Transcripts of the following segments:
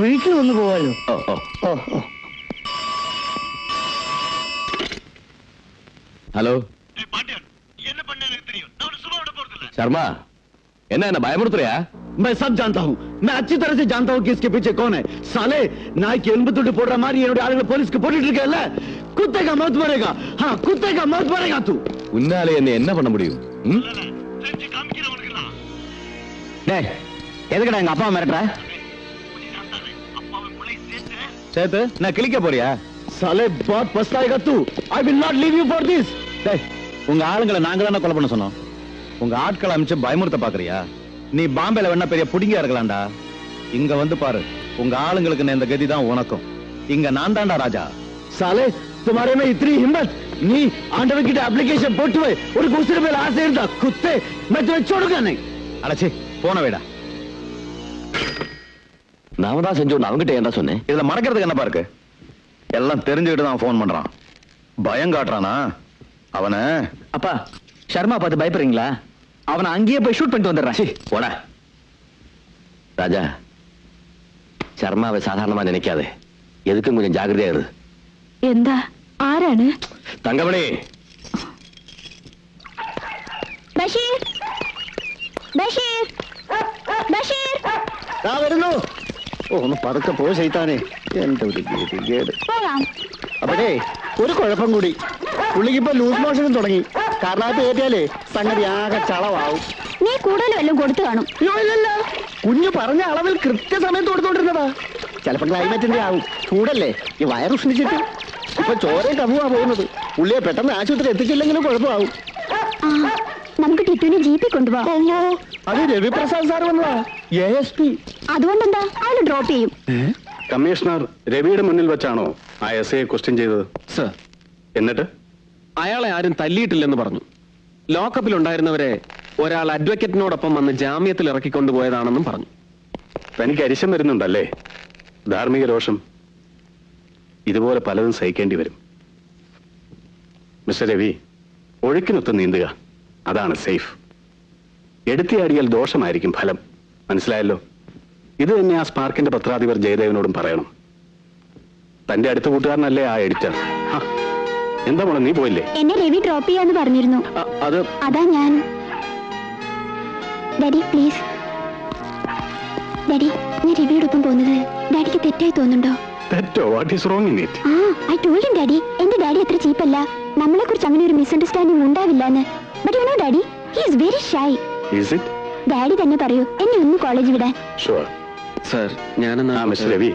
വീട്ടിൽ വന്ന് പോവാലോ. ഹലോ शर्मा என்ன பயமுறுத்துறியா? मैं सब जानता हूँ, मैं अच्छी तरह से जानता हूँ कि इसके पीछे कौन है. साले नाई के एल्बू तुड़ போடுற மாதிரி என்னோட ஆளுங்க போலீஸ்க்கு போட்டுட்டு இருக்கல. कुत्ते का मौत मरेगा. हाँ, कुत्ते का मौत मरेगा तू. உன்னால என்ன பண்ண முடியும்? டேய், எதுக்குடா எங்க அப்பா மிரட்டற? சேத்து நான் கிளிக்க போறியா? साले बहुत पछताएगा तू. I will not leave you for this. டேய், உங்க ஆளுங்களை நாங்க தான கொலை பண்ண சொன்னோம். உங்க ஆட்களை அமிச்சு பயமுறுத்த பாக்குறியா? நீ பாம்பேல வேணா பெரிய புடிங்கியா இருக்கலாம்டா. இங்க வந்து பாரு, உங்க ஆளுங்களுக்கு இந்த கதி தான் உனக்கும். இங்க நான் தான்டா ராஜா. साले तुम्हारे में इतनी हिम्मत? நீ ஆண்டவன் கிட்ட அப்ளிகேஷன் போட்டு வை. ஒரு குஸ்திர மேல ஆசை இருந்தா குத்தே मैं तुम्हें छोड़ूंगा नहीं. அடச்சி போன வேடா. நாம தான் செஞ்சோம். அவங்கிட்ட என்ன சொன்னேன்? இதுல மறக்கிறதுக்கு என்னப்பா இருக்கு? எல்லாம் தெரிஞ்சுக்கிட்டு தான் போன் பண்றான். பயம் காட்டுறானா அவனை? அப்பா, ஷர்மா பார்த்து பயப்படுறீங்களா? அவனை அங்கேயே போய் ஷூட் பண்ணிட்டு வந்துடுறான். போடா ராஜா, ஷர்மாவை சாதாரணமா நினைக்காதே. எதுக்கும் கொஞ்சம் ஜாகிரதையா இரு. എന്താ? ആരാണ്? தங்கமணி. ബഷീർ, ബഷീർ, ബഷീർ. വരുന്നു. ഒന്ന് പതുക്കെ പോ ശൈത്താനെ. എന്റെ ഒരു ഗതികേട്. പോകാം. അപ്പോഴേ ഒരു കുഴപ്പം കൂടി. പുള്ളിക്കിപ്പോ ലൂസ് മോഷനും തുടങ്ങി. കാരണത്ത് കയറ്റിയാലേ സംഗതി ആകെ ചളവാവും. നീ കൂടുതൽ വല്ലതും കൊടുത്തു കാണും. കുഞ്ഞു പറഞ്ഞ അളവിൽ കൃത്യസമയത്ത് കൊടുത്തോണ്ടിരുന്നതാ. ചിലപ്പോ ക്ലൈമറ്റിന്റെ ആവും. ചൂടല്ലേ, ഈ വയറുഷ്ണിച്ചിട്ട് ഇപ്പൊ ചോരയും കവുവാ പോകുന്നത്. പുള്ളിയെ പെട്ടെന്ന് ആശുപത്രി എത്തിച്ചില്ലെങ്കിലും കുഴപ്പമാവും. ആ, നമുക്ക് ടിറ്റുവിനെ ജീപ്പിൽ കൊണ്ടുപോകാം. അത് രവിപ്രസാദ് സാർ വന്നതാ, ASP. അതുകൊണ്ടെന്താ, അയാൾ ഡ്രോപ്പ് ചെയ്യും. കമ്മീഷണർ രവിയുടെ മുന്നിൽ വെച്ചാണോ ആ എസ്ഐയെ ക്വസ്റ്റ്യൻ ചെയ്തത്? സർ, എന്നിട്ട് അയാളെ ആരും തല്ലിയിട്ടില്ലെന്ന് പറഞ്ഞു. ലോക്കപ്പിൽ ഉണ്ടായിരുന്നവരെ ഒരാൾ അഡ്വക്കേറ്റിനോടൊപ്പം വന്ന് ജാമ്യത്തിൽ ഇറക്കിക്കൊണ്ടുപോയതാണെന്നും പറഞ്ഞു. തനിക്ക് അരിശം വരുന്നുണ്ടല്ലേ? ധാർമ്മിക രോഷം. ഇതുപോലെ പലതും സഹിക്കേണ്ടി വരും. മിസ്റ്റർ രവി, ഒഴുക്കിനൊത്ത് നീന്തുക, അതാണ് സേഫ്. എടുത്തിയാടിയാൽ ദോഷമായിരിക്കും ഫലം. മനസ്സിലായല്ലോ? ഇത് തന്നെ ആ സ്പാർക്കിന്റെ പത്രാധിപർ ജയദേവനോടും പറയണം. തന്റെ അടുത്ത കൂട്ടുകാരനല്ലേ ആ എഡിറ്റർ? എന്താ മോളെ, നീ പോയില്ലേ? എന്നെ രവി ഡ്രോപ്പ് ചെയ്യാന്ന് പറഞ്ഞിരുന്നു. അത് അതാ ഞാൻ. Daddy please. ഡാഡി, ഞാൻ രവിയോടൊപ്പം പോകുന്നത് ഡാഡിക്ക് തെറ്റായി തോന്നുന്നുണ്ടോ? തെറ്റോ? What is wrong in it? I told him daddy, എന്റെ ഡാഡി അത്ര ചീപ്പല്ല. നമ്മളെ കുറിച്ച് അങ്ങനെ ഒരു മിസ്അണ്ടർസ്റ്റാൻഡിംഗ് ഉണ്ടാവില്ലെന്ന്. But you know daddy, he is very shy. Is it? Daddy തന്നെ പറയൂ, എന്നെ ഒന്ന് കോളേജ് വിടാൻ. ഷുവർ. സർ, ഞാനെന്നാ മിസ്റ്റർ രവി,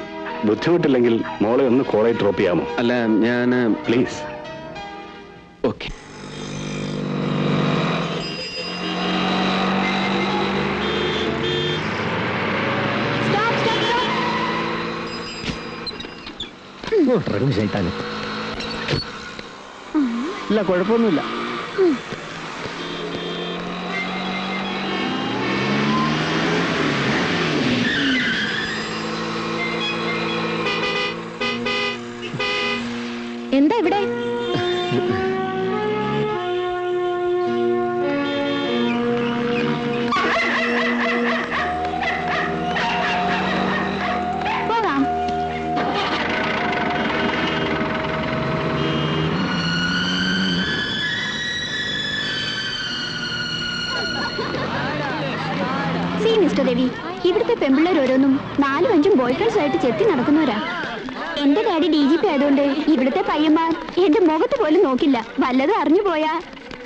ബുദ്ധിമുട്ടില്ലെങ്കിൽ മോളെ ഒന്ന് കോളേജ് ഡ്രോപ്പ് ചെയ്യാമോ? അല്ല, ഞാൻ പ്ലീസ്. ഓക്കെ. ശൈത്താന് ഇല്ല, കുഴപ്പമൊന്നുമില്ല. എന്താ ഇവിടെ? പോകാം. സി മിസ്റ്റർ രവി, ഇവിടുത്തെ പെമ്പിള്ളേർ ഓരോന്നും 4-5 ബോയ് ഫ്രണ്ട്സ് ആയിട്ട് ചെത്തി നടക്കുന്നവരാ. എന്റെ ഡാഡി DGP ആയതുകൊണ്ട് ഇവിടുത്തെ പയ്യന്മാർ എന്റെ മുഖത്ത് പോലും നോക്കില്ല. വല്ലതും അറിഞ്ഞു പോയാ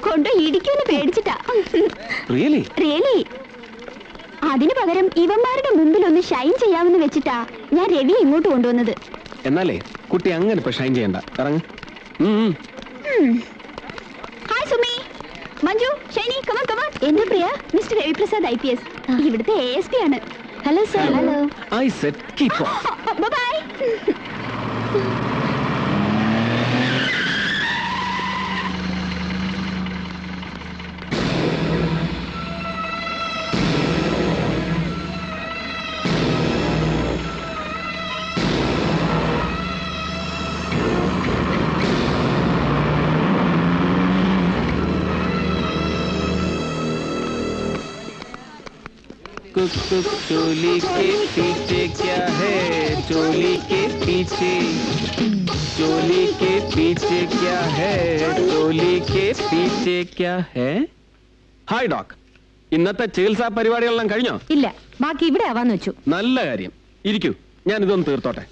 കൊണ്ട് ഇടിക്കുമെന്ന് പേടിച്ചിട്ടാ. റിയലി. അതിനു പകരം ഇവന്മാരുടെ മുമ്പിൽ ഒന്ന് ഷൈൻ ചെയ്യാമെന്ന് വെച്ചിട്ടാ ഞാൻ രവി ഇങ്ങോട്ട് കൊണ്ടുവന്നത്. എന്നാലേ കുട്ടി അങ്ങനെ ഇപ്പൊ ഷൈൻ ചെയ്യണ്ട. ഇറങ്ങ്. Hi Sumi, Manju, Shiny, come on come on. എന്റെ പ്രിയ മിസ്റ്റർ രവിപ്രസാദ് IPS, ഇവിടുത്തെ ASP ആണ്. Hello sir. Hello. I said keep off. Bye. टुक टुक चोली के पीछे क्या है चोली के पीछे चोली के पीछे क्या है चोली के पीछे क्या है ഹായ് ഡോക് ഇന്നത്തെ ചികിത്സാ പരിപാടികളെല്ലാം കഴിഞ്ഞോ ഇല്ല ബാക്കി ഇവിടെ ആവാന്ന് വെച്ചു നല്ല കാര്യം ഇരിക്കൂ ഞാൻ ഇതൊന്ന് തീർത്തോട്ടെ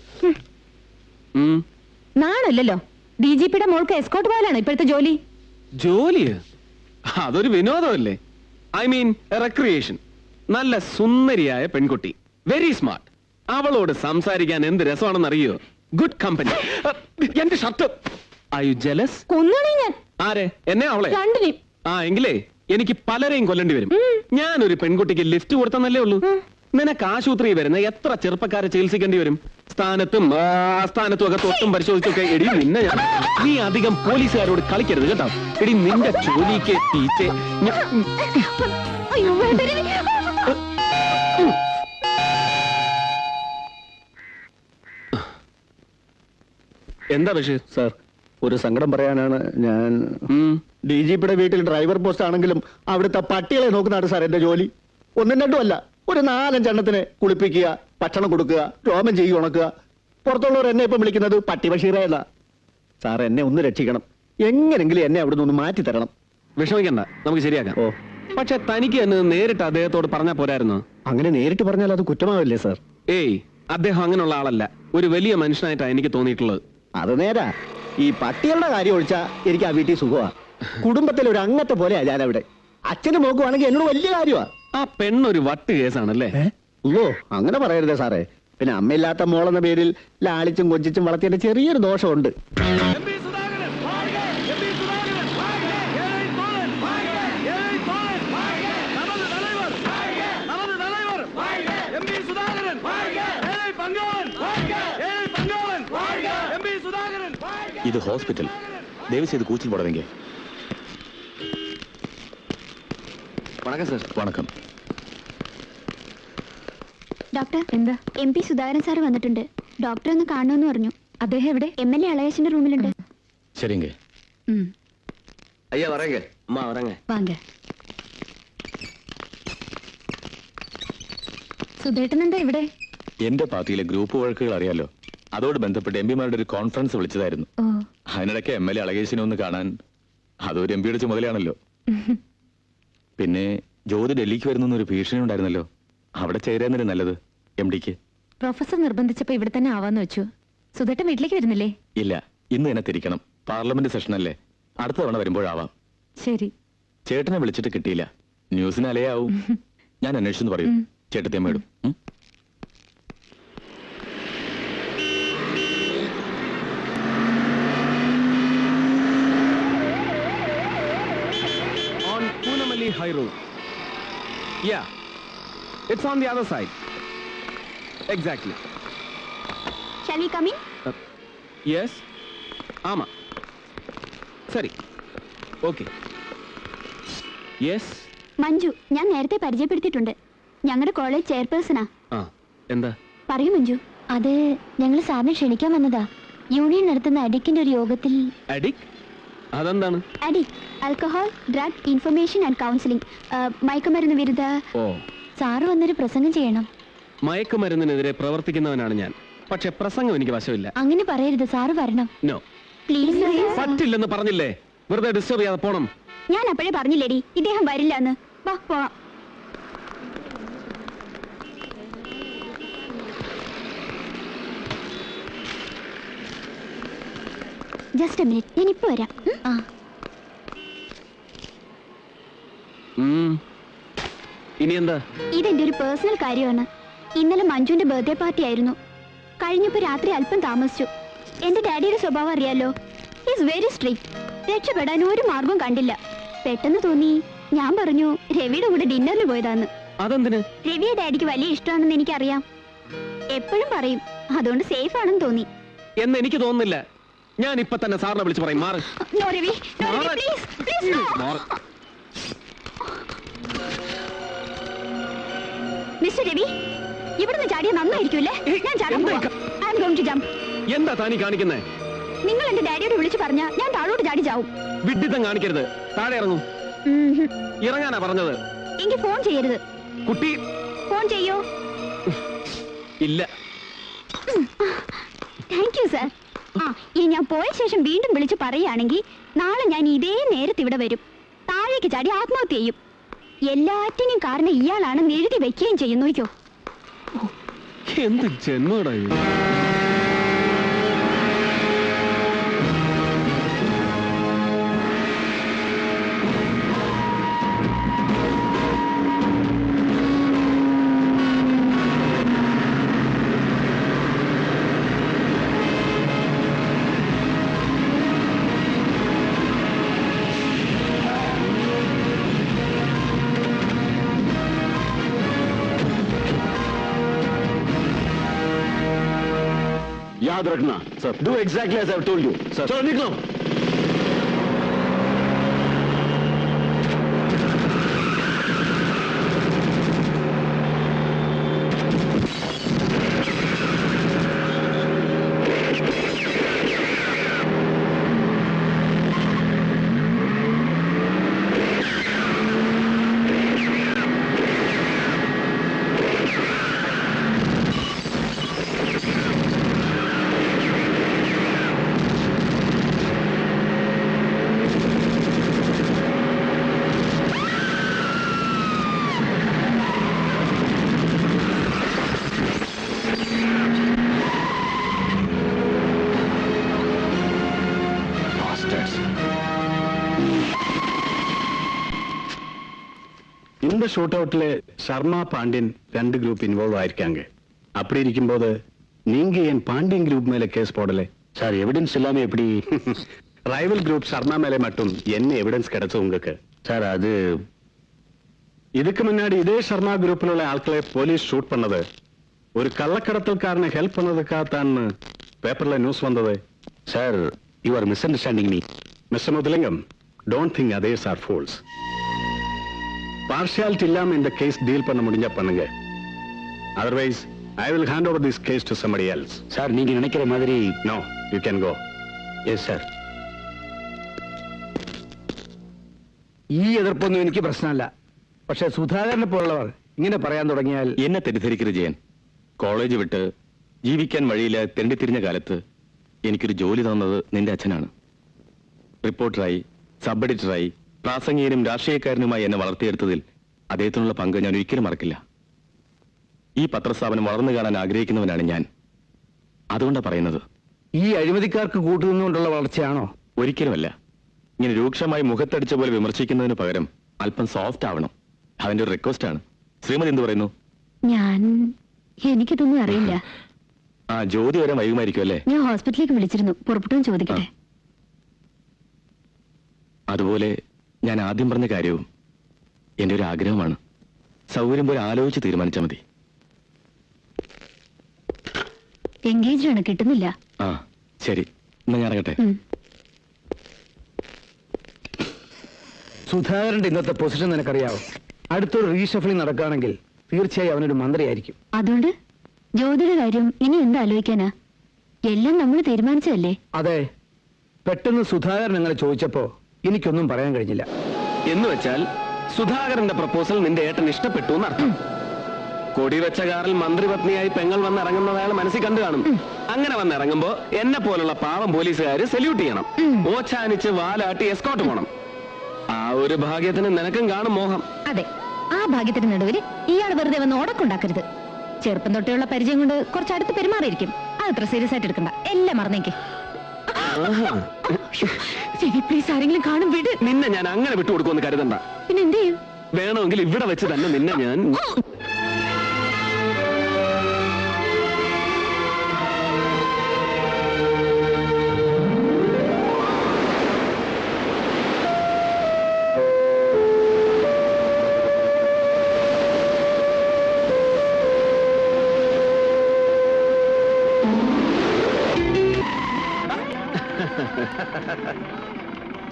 നാണല്ലോ DGPയുടെ മോൾക്ക് എസ്കോട്ട് പോലാണ് ഇപ്പോഴത്തെ ജോലി ജോലിയോ അതൊരു വിനോദമല്ലേ ഐ മീൻ റെക്രിയേഷൻ നല്ല സുന്ദരിയായ പെൺകുട്ടി വെരി സ്മാർട്ട് അവളോട് സംസാരിക്കാൻ എന്ത് രസമാണെന്ന് അറിയോ ഗുഡ് കമ്പനി എന്റെ ഷർട്ട് ആർ യു ജെലസ് കൊന്നാണേ ഞാൻ ആരെ എന്നെ അവളെ രണ്ടിനെയും ആ എങ്കിലേ എനിക്ക് പലരെയും കൊല്ലേണ്ടി വരും ഞാനൊരു പെൺകുട്ടിക്ക് ലിഫ്റ്റ് കൊടുത്തെന്നല്ലേ ഉള്ളൂ നിനക്ക് ആശുപത്രി വരുന്ന എത്ര ചെറുപ്പക്കാരെ ചികിത്സിക്കേണ്ടി വരും സ്ഥാനത്തും ആസ്ഥാനത്തും ഒക്കെ തൊട്ടും പരിശോധിച്ചൊക്കെ എടി നിന്നെ ഞാൻ നീ അധികം പോലീസുകാരോട് കളിക്കരുത് കേട്ടോ എടി നിന്റെ ജോലിക്ക് ടീച്ചേ അയ്യോ വേണ്ടേ എന്താ ബഷീർ സാർ ഒരു സങ്കടം പറയാനാണ് ഞാൻ DGPയുടെ വീട്ടിൽ ഡ്രൈവർ പോസ്റ്റ് ആണെങ്കിലും അവിടുത്തെ പട്ടികളെ നോക്കുന്നതാണ് സാർ എന്റെ ജോലി ഒന്നും രണ്ടും അല്ല ഒരു 4-5 എണ്ണത്തിനെ കുളിപ്പിക്കുക ഭക്ഷണം കൊടുക്കുക രോമം ചെയ്യുക ഉണക്കുക പുറത്തുള്ളവർ എന്നെ ഇപ്പം വിളിക്കുന്നത് പട്ടി ബഷീറല്ല സാർ എന്നെ ഒന്ന് രക്ഷിക്കണം എങ്ങനെങ്കിലും എന്നെ അവിടെ നിന്ന് മാറ്റി തരണം വിഷമിക്കണ്ട നമുക്ക് ശരിയാക്കാം ഓ പക്ഷെ തനിക്ക് എന്ന് നേരിട്ട് അദ്ദേഹത്തോട് പറഞ്ഞാൽ പോരായിരുന്നു അങ്ങനെ നേരിട്ട് പറഞ്ഞാൽ അത് കുറ്റമാവില്ലേ സാർ ഏയ് അദ്ദേഹം അങ്ങനെയുള്ള ആളല്ല ഒരു വലിയ മനുഷ്യനായിട്ടാണ് എനിക്ക് തോന്നിയിട്ടുള്ളത് അത് നേരാ ഈ പട്ടികളുടെ കാര്യം ഒഴിച്ചാ എനിക്ക് ആ വീട്ടിൽ സുഖമാ കുടുംബത്തിൽ ഒരു അംഗത്തെ പോലെയാ ഞാൻ അവിടെ അച്ഛന് നോക്കുവാണെങ്കിൽ എന്നോട് വലിയ കാര്യമാ ആ പെണ്ണൊരു വട്ട് കേസാണല്ലേ അയ്യോ അങ്ങനെ പറയരുതേ സാറേ പിന്നെ അമ്മയില്ലാത്ത മോളെന്ന പേരിൽ ലാളിച്ചും കൊഞ്ചിച്ചും വളർത്തിയതിന്റെ ചെറിയൊരു ദോഷമുണ്ട് ഇത് ഹോസ്പിറ്റൽ ദയവ് ചെയ്ത് കൂച്ചിൽ പോടവെങ്ക വണക്കം സാർ വണക്കം ഡോക്ടർ എന്താ MP സുധാകരൻ സാർ വന്നിട്ടുണ്ട് ഡോക്ടറെ ഒന്ന് കാണണമെന്ന് പറഞ്ഞു അദ്ദേഹം എവിടെ MLA അളയച്ചന്റെ റൂമിലുണ്ട് ശരിങ്ക അയ്യാ പറയേ അമ്മ പറങ്ങ വാങ്ക സുധേട്ടൻ എന്താ ഇവിടെ എന്റെ പാർട്ടിയിലെ ഗ്രൂപ്പ് വഴക്കുകൾ അറിയാലോ അതോട് ബന്ധപ്പെട്ട് MPമാരുടെ ഒരു കോൺഫറൻസ് വിളിച്ചതായിരുന്നു ഓ അതിനിടയ്ക്ക് MLA അളകേശിനെ ഒന്ന് കാണാൻ അതൊരു MPയുടെ ചുമതലയാണല്ലോ പിന്നെ ജ്യോതി ഡൽഹിക്ക് വരുന്നൊരു ഭീഷണി ഉണ്ടായിരുന്നല്ലോ അവിടെ ചേരാന്നൊരു നല്ലത് MDക്ക് പ്രൊഫസർ നിർബന്ധിച്ചപ്പോ ഇവിടെ തന്നെ ആവാന്ന് വെച്ചു സുധേട്ടൻ വീട്ടിലേക്ക് വരുന്നില്ലേ ഇല്ല ഇന്ന് തന്നെ തിരിക്കണം പാർലമെന്റ് സെഷൻ അല്ലേ അടുത്ത തവണ വരുമ്പോഴാവാം ശരി ചേട്ടനെ വിളിച്ചിട്ട് കിട്ടിയില്ല ന്യൂസിന് അലയാവും ഞാൻ അന്വേഷിച്ചെന്ന് പറയൂ ചേട്ടത്തിയമ്മയിടും on Poonamali High Road. Yeah, it's on the other side. Exactly. Shall we come in? Yes. Ama. Sorry. Okay. Yes. Manju ഞാൻ നേരത്തെ പരിചയപ്പെടുത്തിയിട്ടുണ്ട് ഞങ്ങളുടെ കോളേജ് ചെയർപേഴ്സണാ ആ എന്താ പറയൂ മഞ്ജു അത് ഞങ്ങൾ സാറിനെ ക്ഷണിക്കാൻ വന്നതാ യൂണിയൻ നടത്തുന്ന അഡിക്കിന്റെ ഒരു യോഗത്തിൽ അഡിക് അതെന്താണ് ADIC alcohol drug information and counselling മയക്കുമരുന്ന് വിരുദ്ധ ഓ സാറ് വന്നൊരു പ്രസംഗം ചെയ്യണം മയക്കുമരുന്നിനെതിരെ പ്രവർത്തിക്കുന്നവനാണ് ഞാൻ പക്ഷെ പ്രസംഗം എനിക്ക് വശമില്ല അങ്ങനെ പറയരുത് സാറ് വരണം നോ പ്ലീസ് പറ്റില്ലെന്ന് പറഞ്ഞില്ലേ വെറുതെ ഡിസ്റ്റർബ് ചെയ്യാതെ പോണം ഞാൻ അപ്പോഴേ പറഞ്ഞില്ലേടി ഇദ്ദേഹം വരില്ല എന്ന് വാ പോവാം ജസ്റ്റ് എ മിനിറ്റ് ഞാൻ ഇപ്പൊ വരാം ഇനി എന്താ ഇതെന്റെ ഒരു പേഴ്സണൽ കാര്യമാണ് ഇന്നലെ മഞ്ജുവിന്റെ ബർത്ത്ഡേ പാർട്ടി ആയിരുന്നു കഴിഞ്ഞപ്പോ രാത്രി അല്പം താമസിച്ചു എന്റെ ഡാഡിയുടെ സ്വഭാവം അറിയാലോ ഈസ് വെരി സ്ട്രിക്റ്റ് രക്ഷപ്പെടാൻ ഒരു മാർഗവും കണ്ടില്ല പെട്ടെന്ന് തോന്നി ഞാൻ പറഞ്ഞു രവിയുടെ കൂടെ ഡിന്നറിന് പോയതാന്ന് അതെന്തിന് രവിയെ ഡാഡിക്ക് വലിയ ഇഷ്ടമാണെന്ന് എനിക്കറിയാം എപ്പോഴും പറയും അതുകൊണ്ട് സേഫ് ആണെന്ന് തോന്നി എന്ന് എനിക്ക് തോന്നുന്നില്ല ഞാൻ ഇപ്പൊ തന്നെ സാറിനെ വിളിച്ച് പറയും മാറ് നോ രവി പ്ലീസ് പ്ലീസ് മാറ് മിസ്റ്റർ രവി ഇവിടുന്ന് ചാടിയ നന്നായിരിക്കുമല്ലേ ഞാൻ ചാടാൻ പോവാം I am going to jump എന്താ താനീ കാണിക്കുന്നേ നിങ്ങൾ എന്റെ ഡാഡിയോട് വിളിച്ചു പറഞ്ഞാ ഞാൻ താഴോട്ട് ചാടി ചാവും വിഡ്ഢിത്തം കാണിക്കരുത് താഴെ ഇറങ്ങും ഇറങ്ങാനാ പറഞ്ഞത് എങ്കിൽ ഫോൺ ചെയ്യരുത് കുട്ടി ഫോൺ ചെയ്യോ? ഇല്ല. Thank you sir. ആ, ഇനി ഞാൻ പോയ ശേഷം വീണ്ടും വിളിച്ച് പറയുകയാണെങ്കിൽ നാളെ ഞാൻ ഇതേ നേരത്ത് ഇവിടെ വരും. താഴേക്ക് ചാടി ആത്മഹത്യ ചെയ്യും. എല്ലാറ്റിനും കാരണം ഇയാളാണെന്ന് എഴുതി വെക്കുകയും ചെയ്യും. നോക്കോ. എന്ത് ജന്മടായി. याद रखना sir, do exactly as I have told you sir. चलो निकलो. இந்த ஷூட் அவுட்ல சர்மா பாண்டியன் 2 குரூப் இன்வால்வ் ஆயிருக்காங்க. அப்படி இருக்கும்போது நீங்க என் பாண்டியன் குரூப் மேல கேஸ் போடல சார்? எவிடன்ஸ் இல்லாம எப்படி? ரைவல் குரூப் சர்மா மேல மட்டும் என்ன எவிடன்ஸ் கிடைச்சு உங்களுக்கு சார்? அது இதுக்கு முன்னாடி இதே சர்மா குரூப்ல உள்ள ஆட்களை போலீஸ் ஷூட் பண்ணது ஒரு கள்ளக்கடத்தல்காரனை ஹெல்ப் பண்ணதுக்காகத்தான் பேப்பர்ல நியூஸ் வந்தது sir. You are misunderstanding me mister Muthulingam. Don't think others are fools. Partiality இல்லாம இந்த கேஸ் டீல் பண்ண முடிஞ்சா பண்ணுங்க. Otherwise I will hand over this case to somebody else. Sir நீங்க நினைக்கிற மாதிரி no, you can go. Yes sir. ഈ എതിർപ്പൊന്നും എനിക്ക് പ്രശ്നമല്ല. പക്ഷെ സുധാകരനെ പോലുള്ളവർ ഇങ്ങനെ പറയാൻ തുടങ്ങിയാൽ എന്നെ തെറ്റിദ്ധരിക്കരുത് ജയൻ. കോളേജ് വിട്ട് ജീവിക്കാൻ വഴിയില്ല തെണ്ടിത്തിരിഞ്ഞ കാലത്ത് എനിക്കൊരു ജോലി തന്നത് നിന്റെ അച്ഛനാണ്. റിപ്പോർട്ടറായി, സബ് എഡിറ്ററായി, പ്രാസംഗികനും രാഷ്ട്രീയക്കാരനുമായി എന്നെ വളർത്തിയെടുത്തതിൽ അദ്ദേഹത്തിനുള്ള പങ്ക് ഞാൻ ഒരിക്കലും മറക്കില്ല. ഈ പത്രസ്ഥാപനം വളർന്നു കാണാൻ ആഗ്രഹിക്കുന്നവനാണ് ഞാൻ. അതുകൊണ്ടാണ് പറയുന്നത്. ഈ അഴിമതിക്കാർക്ക് കൂട്ടുനിന്നുകൊണ്ടുള്ള വളർച്ചയാണോ? ഒരിക്കലുമല്ല. ഇങ്ങനെ രൂക്ഷമായി മുഖത്തടിച്ച പോലെ വിമർശിക്കുന്നതിന് പകരം അല്പം സോഫ്റ്റ് ആവണം. അതിന്റെ ഒരു റിക്വസ്റ്റ് ആണ്. ശ്രീമതി എന്ത് പറയുന്നു? എനിക്കിതൊന്നും അറിയില്ല. ആ, ജ്യോതി വരെ വൈകുമായിരിക്കും അല്ലേ? ഞാൻ ഹോസ്പിറ്റലിലേക്ക് വിളിച്ചിരുന്നു. പുറപ്പെട്ടു ചോദിക്കട്ടെ. അതുപോലെ ഞാൻ ആദ്യം പറഞ്ഞ കാര്യവും എന്റെ ഒരു ആഗ്രഹമാണ്. സൗകര്യം പോലെ ആലോചിച്ച് തീരുമാനിച്ചാൽ മതി. എൻഗേജ്ഡ് ആണ്, കിട്ടുന്നില്ല. ആ ശരി, എന്നാ ഞാൻ ഇറങ്ങട്ടെ. സുധാകരന്റെ ഇന്നത്തെ പൊസിഷൻ നിനക്കറിയാവോ? അടുത്തൊരു റീഷഫിളിംഗ് നടക്കുകയാണെങ്കിൽ തീർച്ചയായും അവനൊരു മന്ത്രിയായിരിക്കും. അതുകൊണ്ട് ജ്യോതിയുടെ കാര്യം ഇനി എന്താ ആലോചിക്കാനാ? എല്ലാം നമ്മൾ തീരുമാനിച്ചതല്ലേ? അതെ. പെട്ടെന്ന് സുധാകരൻ അങ്ങനെ ചോദിച്ചപ്പോ എനിക്കൊന്നും പറയാൻ കഴിഞ്ഞില്ല. എന്ന് വെച്ചാൽ സുധാകരന്റെ പ്രപ്പോസൽ നിന്റെ ഏട്ടൻ ഇഷ്ടപ്പെട്ടു എന്നർത്ഥം. കൊടിവെച്ച കാറിൽ മന്ത്രിപത്നിയായി പെങ്ങൾ വന്നിറങ്ങുന്നത് അയാൾ മനസ്സിൽ കണ്ടു കാണും. അങ്ങനെ വന്നിറങ്ങുമ്പോ എന്നെ പോലുള്ള പാവം പോലീസുകാര് സല്യൂട്ട് ചെയ്യണം, ഓച്ചാനിച്ച് വാലാട്ടി എസ്കോട്ട് പോണം. ആ ഒരു ഭാഗ്യത്തിന് നിനക്കും കാണും മോഹം. അതെ, ആ ഭാഗ്യത്തിന് നടുവിൽ ഇയാൾ വെറുതെ വന്ന് ഓടക്കുണ്ടാക്കരുത്. ചെറുപ്പം തൊട്ടേയുള്ള പരിചയം കൊണ്ട് കുറച്ച് അടുത്ത് പെരുമാറിയിരിക്കും. അതത്ര സീരിയസ് ആയിട്ട് എടുക്കണ്ട. എല്ലാം മറന്നേക്ക്. പ്ലീസ്, ആരെങ്കിലും കാണും വീട്. നിന്നെ ഞാൻ അങ്ങനെ വിട്ടുകൊടുക്കുമെന്ന് കരുതണ്ട. പിന്നെ എന്ത് ചെയ്യും? വേണമെങ്കിൽ ഇവിടെ വെച്ച് തന്നെ നിന്നെ ഞാൻ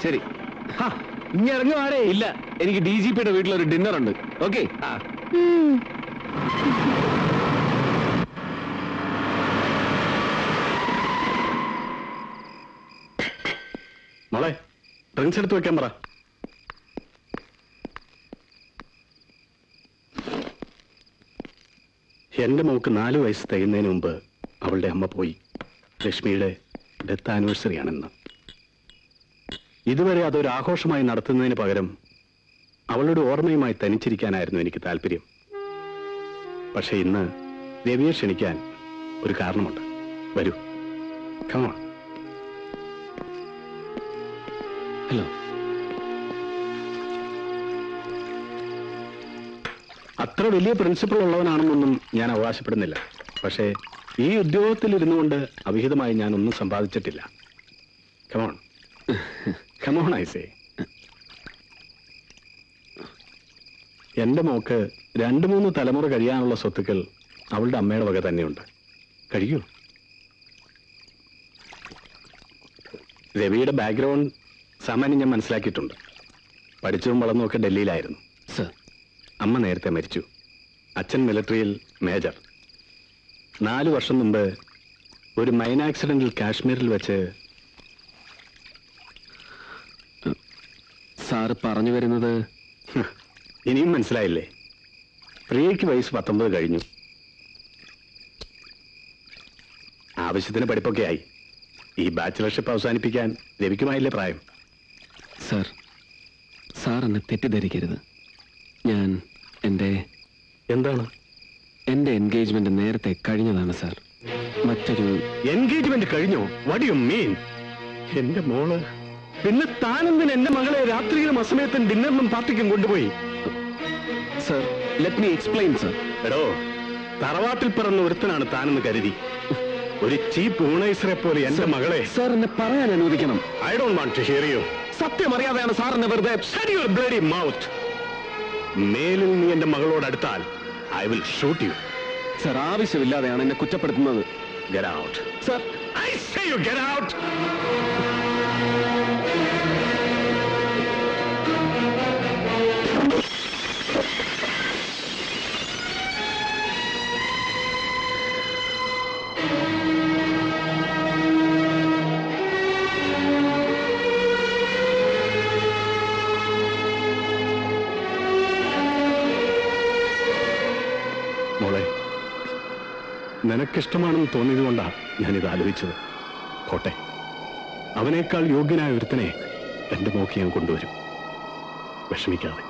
ശരി. ഇനി ഇറങ്ങുവാടേ. ഇല്ല, എനിക്ക് DGPയുടെ വീട്ടിലൊരു ഡിന്നർ ഉണ്ട്. ഓക്കെ. മോളെ, ഡ്രിങ്ക്സ് എടുത്ത് വെക്കാൻ പറ. എന്റെ മോക്ക് 4 വയസ്സ് തികയുന്നതിന് മുമ്പ് അവളുടെ അമ്മ പോയി. ലക്ഷ്മിയുടെ ഡെത്ത് ആനിവേഴ്സറി ആണെന്ന്. ഇതുവരെ അതൊരു ആഘോഷമായി നടത്തുന്നതിന് പകരം അവളുടെ ഓർമ്മയുമായി തനിച്ചിരിക്കാനായിരുന്നു എനിക്ക് താല്പര്യം. പക്ഷെ ഇന്ന് രവിയെ ക്ഷണിക്കാൻ ഒരു കാരണമുണ്ട്. വരൂ, come on. ഹലോ. അത്ര വലിയ പ്രിൻസിപ്പൾ ഉള്ളവനാണെന്നൊന്നും ഞാൻ അവകാശപ്പെടുന്നില്ല. പക്ഷേ ഈ ഉദ്യോഗത്തിൽ ഇരുന്നു കൊണ്ട് അവിഹിതമായി ഞാനൊന്നും സമ്പാദിച്ചിട്ടില്ല. Come on come on I say. എന്റെ മോക്ക് 2-3 തലമുറ കഴിയാനുള്ള സ്വത്തുക്കൾ അവളുടെ അമ്മയുടെ വക തന്നെയുണ്ട്. കഴിയൂ. രവിയുടെ ബാക്ക്ഗ്രൗണ്ട് സാമാന്യം ഞാൻ മനസ്സിലാക്കിയിട്ടുണ്ട്. പഠിച്ചതും വളർന്നുമൊക്കെ ഡൽഹിയിലായിരുന്നു. സർ, അമ്മ നേരത്തെ മരിച്ചു. അച്ഛൻ മിലിറ്ററിയിൽ മേജർ. 4 വർഷം മുമ്പ് ഒരു മൈൻ ആക്സിഡന്റിൽ കാശ്മീരിൽ വെച്ച്. സാറ് പറഞ്ഞു വരുന്നത്? ഇനിയും മനസ്സിലായില്ലേ? പ്രിയയ്ക്ക് വയസ്സ് 19 കഴിഞ്ഞു. ആവശ്യത്തിന് പഠിപ്പൊക്കെ ആയി. ഈ ബാച്ചിലർഷിപ്പ് അവസാനിപ്പിക്കാൻ രവിക്കുമായില്ലേ പ്രായം? സർ, സാർ എന്നെ തെറ്റിദ്ധരിക്കരുത്. ഞാൻ എന്താണ്? എന്റെ എൻഗേജ്മെന്റ് നേരത്തെ കഴിഞ്ഞതാണ് സാർ. മറ്റൊരു എൻഗേജ്മെന്റ് കഴിഞ്ഞോ? What you mean? എന്റെ മോള് പിന്നെ താനെന്തിന് എന്റെ മകളെ രാത്രിയിലും അസമയത്തും ഡിന്നറിനും പാർട്ടിക്കും കൊണ്ടുപോയി? Sir, let me explain sir. എടോ, തറവാട്ടിൽ പിറന്ന ഒരുത്തനാണ് താനെന്ന് കരുതി ഒരു ചീപ്പ് ഊണൈസറെ പോലെ എന്റെ മകളെ. സാർ, എന്നെ പറയാൻ അനുവദിക്കണം. I don't want to hear you. സത്യം അറിയാതെയാണ് സാറിനെ വെറുതെ. Shut your bloody mouth. മേലിൽ നീ എന്റെ മകളോട് അടുത്താൽ I will shoot you. Sir, ആവശ്യമില്ലാതെയാണ് എന്നെ കുറ്റപ്പെടുത്തുന്നത്. Get out. Sir, I say you get out. മോളെ, നിനക്കിഷ്ടമാണെന്ന് തോന്നിയതുകൊണ്ടാണ് ഞാനിത് ആലോചിച്ചത്. കോട്ടെ, അവനേക്കാൾ യോഗ്യനായ ഒരുത്തനെ എന്റെ മോക്ക് ഞാൻ കൊണ്ടുവരും. വിഷമിക്കാതെ.